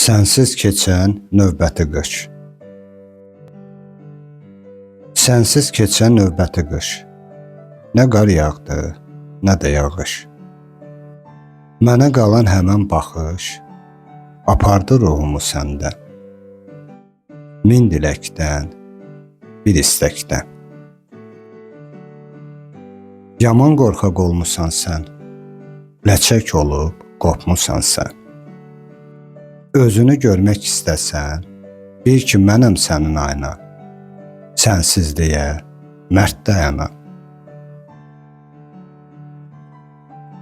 Sənsiz keçən növbəti qış. Sənsiz keçən növbəti qış. Nə qar yağdı, nə də yağış. Mənə qalan həmən baxış apardı ruhumu səndən. Min diləkdən, bir istəkdən. Yaman qorxaq olmusan sən, ləçək olub qopmusan sən. Özünü görmək istəsən, bil ki mənəm sənin ayna, sənsizliyə mərd dayana.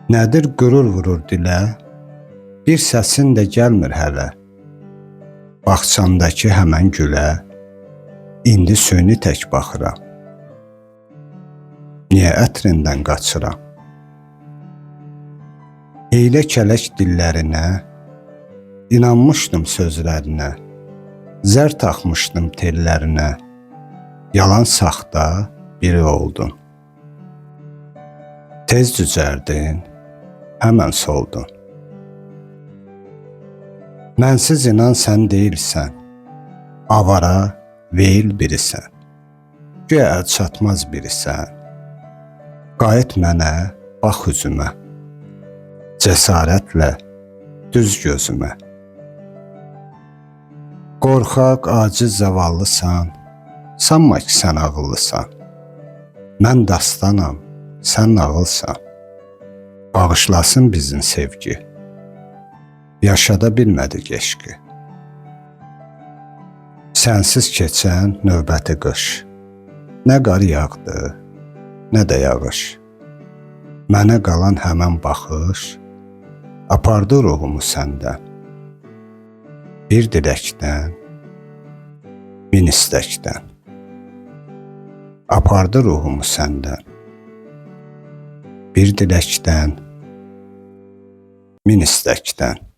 Nədir qürur vurur dilə, bir səsin də gəlmir hələ. Bağçamdakı həmən gülə, indi süni tək baxıram. Niyə ətrindən qaçıram? Heylə kələk dillərinə, İnanmışdım sözlərinə, zər taxmışdım tellərinə, yalan saxta biri oldun. Tez cücərdin, həmən soldun. Mənsiz inan sən deyilsən, avara, veyil birisən, güya əl çatmaz birisən. Qayıt mənə, bax üzümə, cəsarətlə düz gözümə. Qorxaq, aciz, zavallısan, sanma ki sən ağıllısan. Mən dastanam, sən nağılsan. Bağışlasın bizim sevgi, yaşada bilmədik eşqi. Sənsiz keçən növbəti qış. Nə qar yağdı, nə də yağış. Mənə qalan həmən baxış apardı ruhumu səndən. Bir diləkdən, min istəkdən. Apardı ruhumu səndən. Bir diləkdən, min istəkdən.